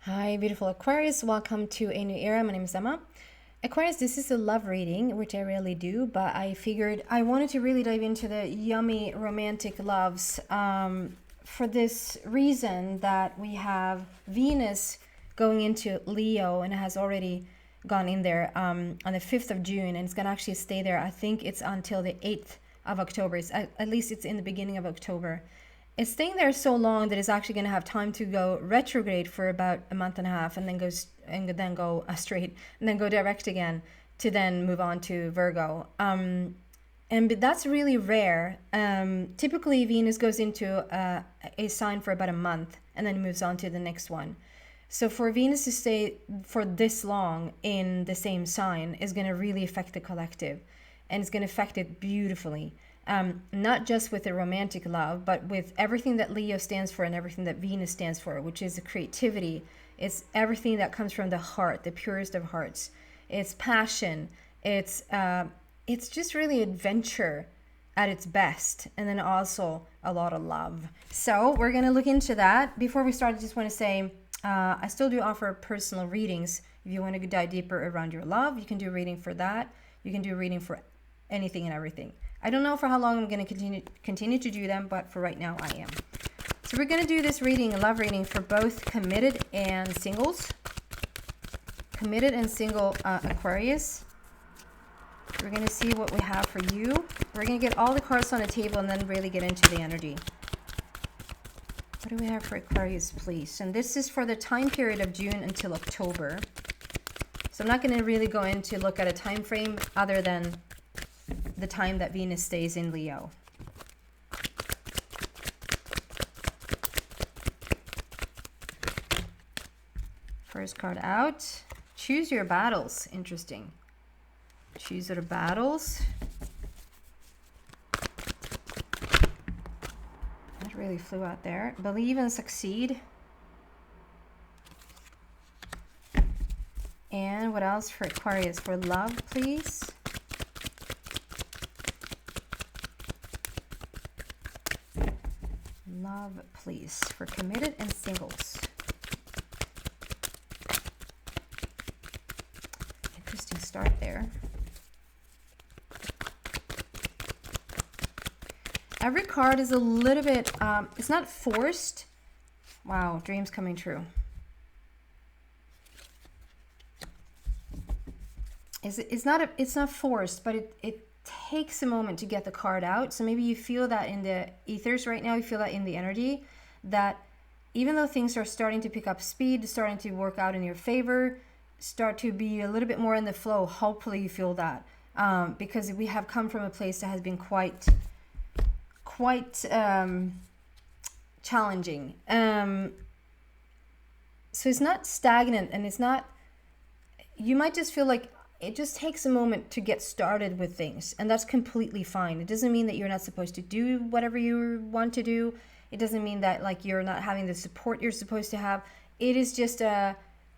Hi, beautiful Aquarius. Welcome to a new era. My name is Emma. Aquarius, this is a love reading, which I rarely do, but I figured I wanted to really dive into the yummy romantic loves for this reason that we have Venus going into Leo and it has already gone in there on the 5th of June, and it's going to actually stay there. I think it's until the 8th of October. At least it's in the beginning of October. It's staying there so long that it's actually going to have time to go retrograde for about a month and a half, and then go straight, and then go direct again to then move on to Virgo. And that's really rare. Typically, Venus goes into a sign for about a month and then moves on to the next one. So for Venus to stay for this long in the same sign is going to really affect the collective, and it's going to affect it beautifully. Not just with the romantic love, but with everything that Leo stands for and everything that Venus stands for, which is the creativity. It's everything that comes from the heart, the purest of hearts. It's passion. It's just really adventure at its best, and then also a lot of love. So we're going to look into that. Before we start, I just want to say I still do offer personal readings. If you want to dive deeper around your love, you can do a reading for that. You can do a reading for anything and everything. I don't know for how long I'm going to continue to do them, but for right now I am. So we're going to do this reading, a love reading for both committed and singles. Committed and single Aquarius. We're going to see what we have for you. We're going to get all the cards on the table and then really get into the energy. What do we have for Aquarius, please? And this is for the time period of June until October. So I'm not going to really go in to look at a time frame other than the time that Venus stays in Leo. First card out. Choose your battles. Interesting. Choose your battles. That really flew out there. Believe and succeed. And what else for Aquarius? For love, please. Love, please, for committed and singles. Interesting start there. Every card is a little bit, it's not forced. Wow, dreams coming true. It's not forced, but it takes a moment to get the card out. So maybe you feel that in the ethers right now, you feel that in the energy, that even though things are starting to pick up speed, starting to work out in your favor, start to be a little bit more in the flow, hopefully you feel that, because we have come from a place that has been quite challenging. So it's not stagnant, and it's not, you might just feel like it just takes a moment to get started with things, and that's completely fine. It doesn't mean that you're not supposed to do whatever you want to do. It doesn't mean that like you're not having the support you're supposed to have. It is just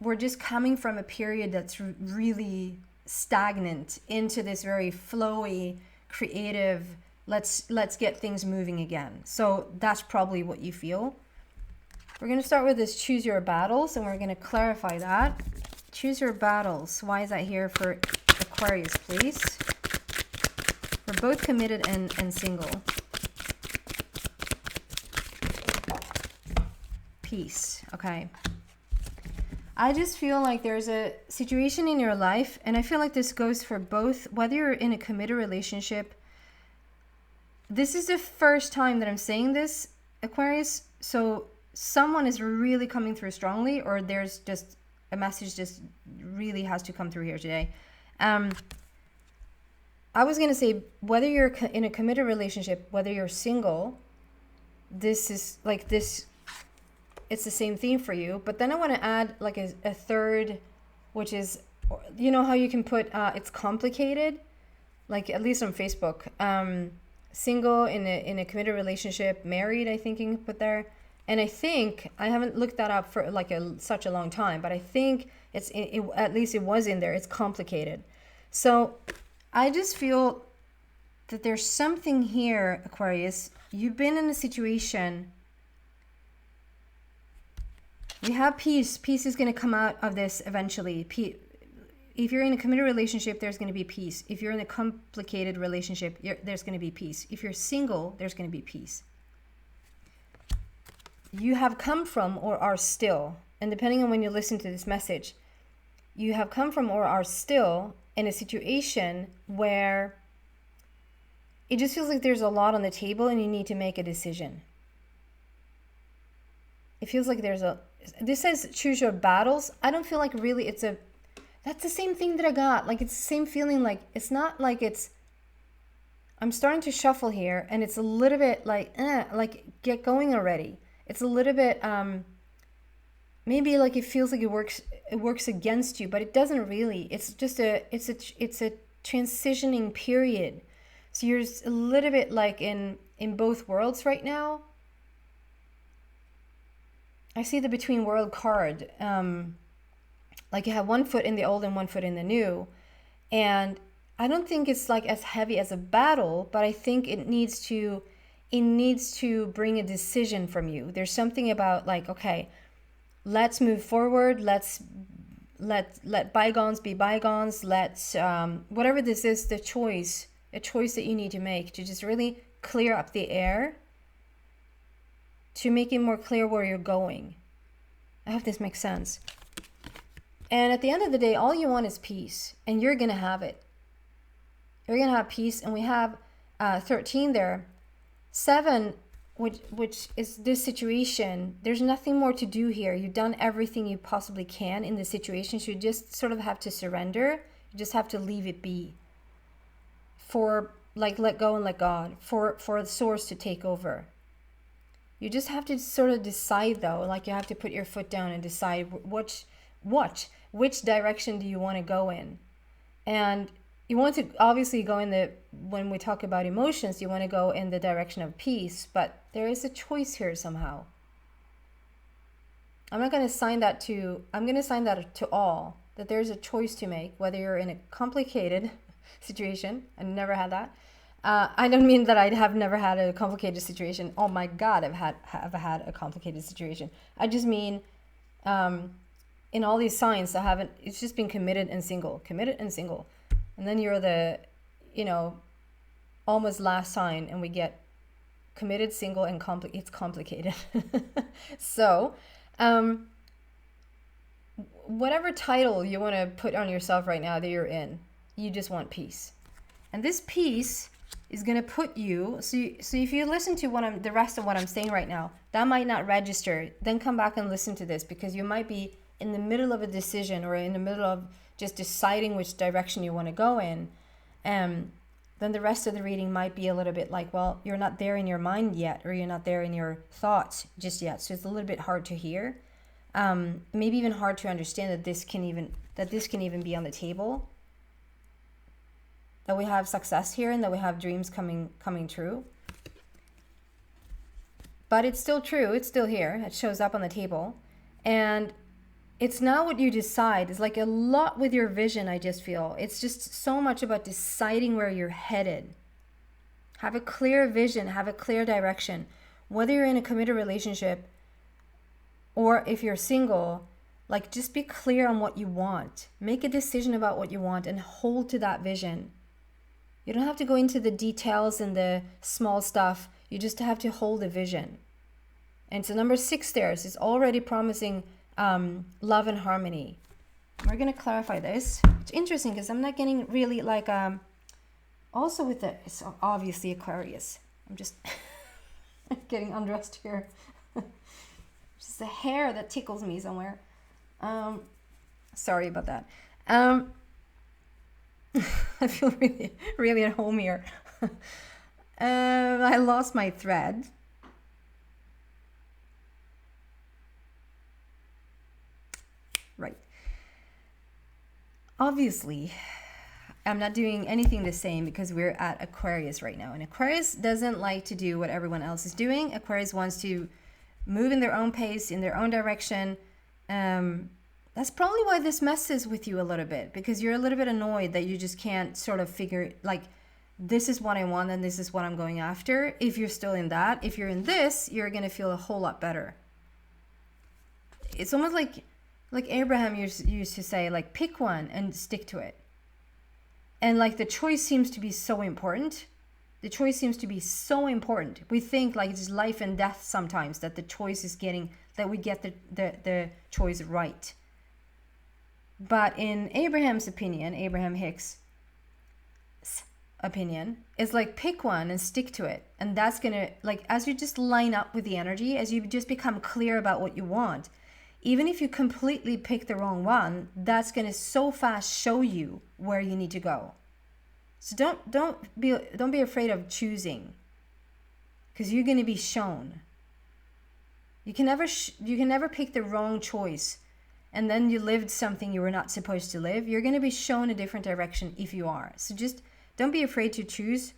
we're just coming from a period that's really stagnant into this very flowy, creative, let's get things moving again. So that's probably what you feel. We're going to start with this choose your battles, and we're going to clarify that. Choose your battles. Why is that here for Aquarius, please? We're both committed and single. Peace. Okay. I just feel like there's a situation in your life, and I feel like this goes for both, whether you're in a committed relationship. This is the first time that I'm saying this, Aquarius. So someone is really coming through strongly, or there's just a message just really has to come through here today. I was going to say, whether you're in a committed relationship, whether you're single, this is like this, it's the same theme for you. But then I want to add like a third, which is, you know how you can put, it's complicated, like at least on Facebook, single, in a committed relationship, married, I think you can put there. And I think, I haven't looked that up for like such a long time, but I think at least it was in there. It's complicated. So I just feel that there's something here, Aquarius. You've been in a situation You have peace. Peace is going to come out of this eventually. If you're in a committed relationship, there's going to be peace. If you're in a complicated relationship, there's going to be peace. If you're single, there's going to be peace. You have come from or are still, and depending on when you listen to this message, you have come from or are still in a situation where it just feels like there's a lot on the table and you need to make a decision. It feels like this says choose your battles. I don't feel like really that's the same thing that I got. Like it's the same feeling, like it's not like I'm starting to shuffle here and it's a little bit like get going already. It's a little bit maybe like it feels like it works against you, but it doesn't really. It's just it's a transitioning period. So you're a little bit like in both worlds right now. I see the between world card. Like you have one foot in the old and one foot in the new. And I don't think it's like as heavy as a battle, but I think it needs to bring a decision from you. There's something about like, okay, let's move forward. Let bygones be bygones. Let's, whatever this is, a choice that you need to make to just really clear up the air, to make it more clear where you're going. I hope this makes sense. And at the end of the day, all you want is peace, and you're going to have it. You're going to have peace, and we have 13 there. 7, which is this situation. There's nothing more to do here. You've done everything you possibly can in this situation, so you just sort of have to surrender. You just have to leave it be. For, like, let go and let God. For the source to take over. You just have to sort of decide, though. Like, you have to put your foot down and decide which direction do you want to go in. And you want to obviously go when we talk about emotions, you want to go in the direction of peace, but there is a choice here somehow. I'm going to assign that to all, that there's a choice to make, whether you're in a complicated situation. I never had that. I don't mean that I have never had a complicated situation. Oh my God, I've had a complicated situation. I just mean, in all these signs, it's just been committed and single. And then you're the, almost last sign, and we get committed, single, and it's complicated. So, whatever title you want to put on yourself right now that you're in, you just want peace. And this peace is going to put you, so if you listen to the rest of what I'm saying right now, that might not register. Then come back and listen to this, because you might be in the middle of a decision or in the middle of just deciding which direction you want to go in. Then the rest of the reading might be a little bit like, well, you're not there in your mind yet, or you're not there in your thoughts just yet. So it's a little bit hard to hear. Maybe even hard to understand that this can even be on the table. That we have success here and that we have dreams coming true. But it's still true. It's still here. It shows up on the table. And it's not what you decide. It's like a lot with your vision, I just feel. It's just so much about deciding where you're headed. Have a clear vision. Have a clear direction. Whether you're in a committed relationship or if you're single, like just be clear on what you want. Make a decision about what you want and hold to that vision. You don't have to go into the details and the small stuff. You just have to hold a vision. And so number 6 there is already promising love and harmony. We're going to clarify this. It's interesting because I'm not getting really like, also with it's obviously Aquarius. I'm just getting undressed here. Just a hair that tickles me somewhere. Sorry about that. I feel really, really at home here. I lost my thread. Right. Obviously, I'm not doing anything the same because we're at Aquarius right now. And Aquarius doesn't like to do what everyone else is doing. Aquarius wants to move in their own pace, in their own direction. That's probably why this messes with you a little bit, because you're a little bit annoyed that you just can't sort of figure, like, this is what I want and this is what I'm going after. If you're still in that, if you're in this, you're going to feel a whole lot better. it's almost like Abraham used to say, like, pick one and stick to it. And like the choice seems to be so important. The choice seems to be so important. We think like it's life and death sometimes, that the choice is that we get the choice right. But in Abraham's opinion, Abraham Hicks' opinion, is like pick one and stick to it. And that's gonna, like, as you just line up with the energy, as you just become clear about what you want, even if you completely pick the wrong one, that's gonna so fast show you where you need to go. So don't be afraid of choosing, because you're gonna be shown. You can never pick the wrong choice and then you lived something you were not supposed to live. You're gonna be shown a different direction if you are. So just don't be afraid to choose.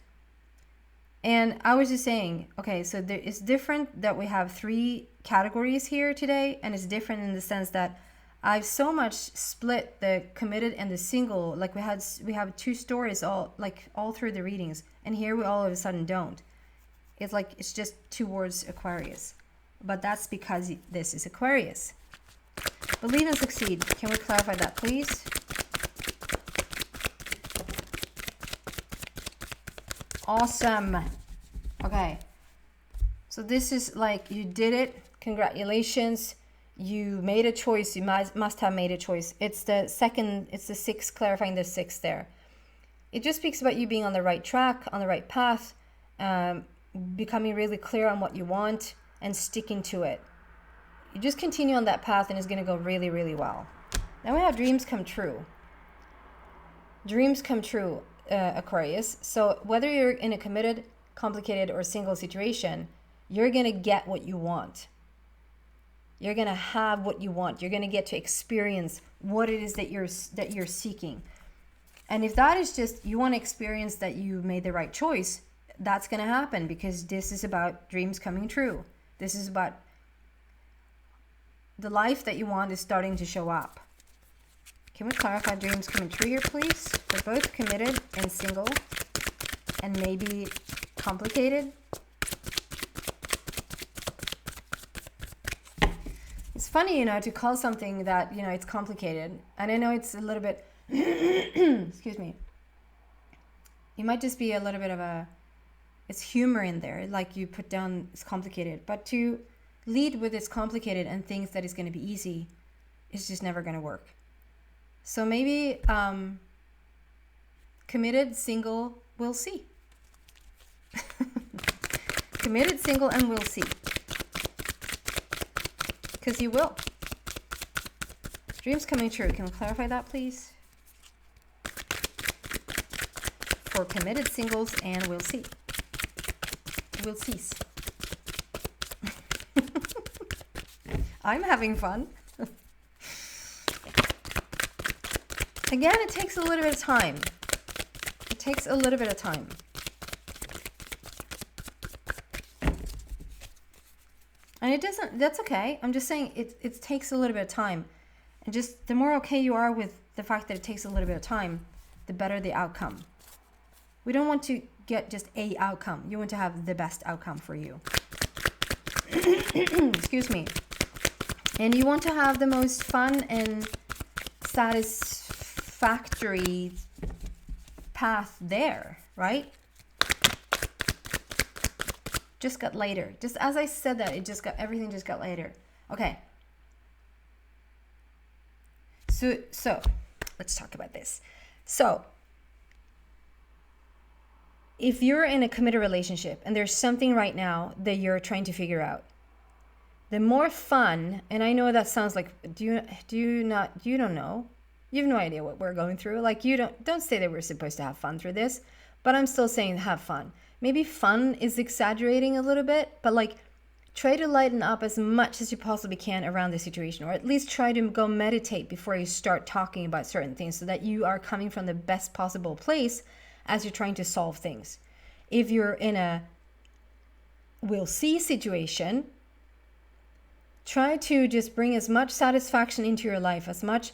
And I was just saying, okay, so it's different that we have 3 categories here today, and it's different in the sense that I've so much split the committed and the single. Like we have 2 stories all through the readings, and here we all of a sudden don't. It's like it's just towards Aquarius, but that's because this is Aquarius. Believe and succeed. Can we clarify that, please? Awesome. Okay. So this is like, you did it. Congratulations. You made a choice. You must have made a choice. It's the 6th, clarifying the 6th there. It just speaks about you being on the right track, on the right path, becoming really clear on what you want and sticking to it. You just continue on that path and it's going to go really, really well. Now we have dreams come true. Dreams come true, Aquarius. So whether you're in a committed, complicated, or single situation, you're going to get what you want. You're going to have what you want. You're going to get to experience what it is that you're seeking. And if that is just, you want to experience that you made the right choice, that's going to happen, because this is about dreams coming true. This is about the life that you want is starting to show up. Can we clarify dreams coming true here, please? For both committed and single, and maybe complicated. It's funny, to call something that, it's complicated. And I know it's a little bit, excuse me. You might just be a little bit of it's humor in there. Like you put down, it's complicated. But to lead with it's complicated and think that it's going to be easy is just never going to work. So maybe committed, single, we'll see. Committed, single, and we'll see. Because you will. Dreams coming true. Can we clarify that, please? For committed singles, and we'll see. We'll cease. I'm having fun. Again, it takes a little bit of time. It takes a little bit of time. And it doesn't, that's okay. I'm just saying it takes a little bit of time. And just the more okay you are with the fact that it takes a little bit of time, the better the outcome. We don't want to get just a outcome. You want to have the best outcome for you. Excuse me. And you want to have the most fun and satisfactory path there, right? Just got later. Just as I said that, everything just got later. Okay. So let's talk about this. So if you're in a committed relationship and there's something right now that you're trying to figure out, the more fun, and I know that sounds like, you don't know. You have no idea what we're going through. Like, don't say that we're supposed to have fun through this, but I'm still saying have fun. Maybe fun is exaggerating a little bit, but like try to lighten up as much as you possibly can around the situation, or at least try to go meditate before you start talking about certain things, so that you are coming from the best possible place as you're trying to solve things. If you're in a we'll see situation, try to just bring as much satisfaction into your life, as much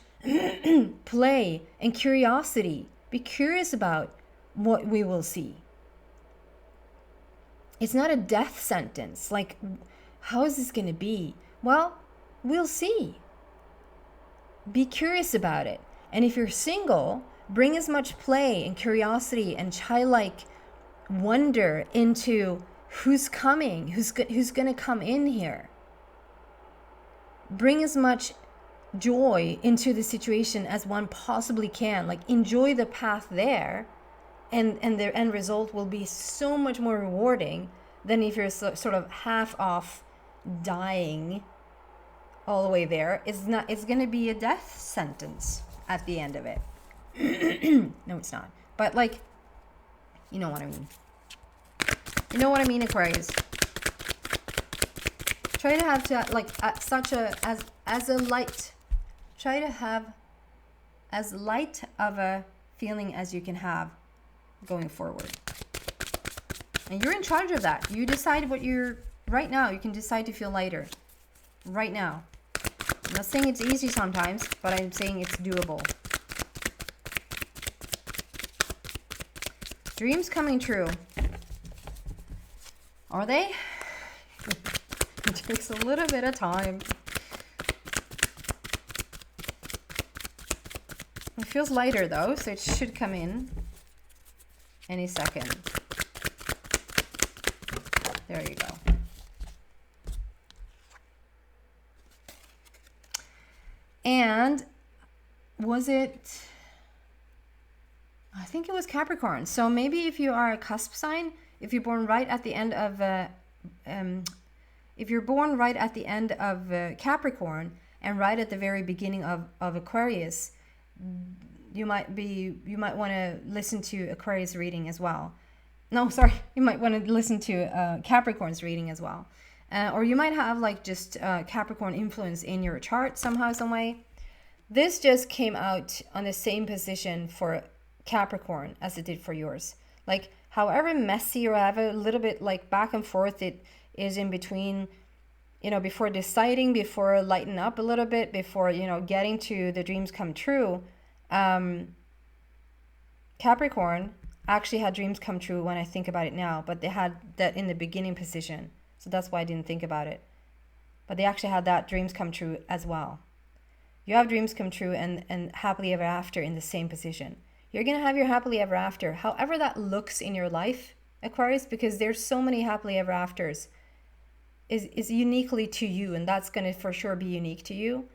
play and curiosity. Be curious about what we will see. It's not a death sentence. Like, how is this going to be? Well, We'll see. Be curious about it. And if you're single, bring as much play and curiosity and childlike wonder into who's coming, who's going to come in here. Bring as much joy into the situation as one possibly can. Like, enjoy the path there, and the end result will be so much more rewarding than if you're sort of half off dying all the way there. It's going to be a death sentence at the end of it. No, it's not. But like, you know what I mean. You know what I mean, Aquarius. Try to have as a light. Try to have as light of a feeling as you can have going forward. And you're in charge of that. You decide what you're right now. You can decide to feel lighter right now. I'm not saying it's easy sometimes, but I'm saying it's doable. Dreams coming true. Are they? It takes a little bit of time. It feels lighter though, so it should come in any second. There you go. And was it, I think it was Capricorn. So maybe if you are a cusp sign, if you're born right at the end of Capricorn and right at the very beginning of Aquarius, you might want to listen to Aquarius reading as well. No, sorry, you might want to listen to Capricorn's reading as well. Or you might have like just Capricorn influence in your chart somehow, some way. This just came out on the same position for Capricorn as it did for yours. Like, however messy or have a little bit like back and forth it is in between, before deciding, before lighten up a little bit, before, getting to the dreams come true. Capricorn actually had dreams come true when I think about it now, but they had that in the beginning position. So that's why I didn't think about it. But they actually had that dreams come true as well. You have dreams come true and happily ever after in the same position. You're going to have your happily ever after, however that looks in your life, Aquarius, because there's so many happily ever afters, is uniquely to you, and that's going to for sure be unique to you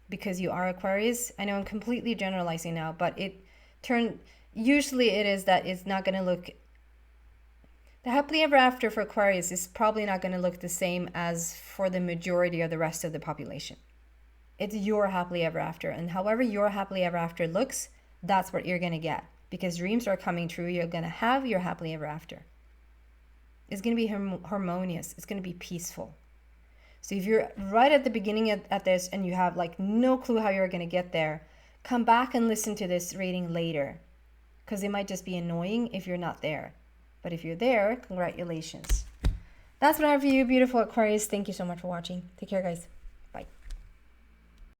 because you are Aquarius. I know I'm completely generalizing now, but usually it is that it's not going to look, the happily ever after for Aquarius is probably not going to look the same as for the majority of the rest of the population. It's your happily ever after, and however your happily ever after looks, that's what you're going to get, because dreams are coming true. You're going to have your happily ever after. It's going to be harmonious. It's going to be peaceful. So if you're right at the beginning at this and you have like no clue how you're going to get there, come back and listen to this reading later, because it might just be annoying if you're not there. But if you're there, congratulations. That's what I have for you, beautiful Aquarius. Thank you so much for watching. Take care, guys.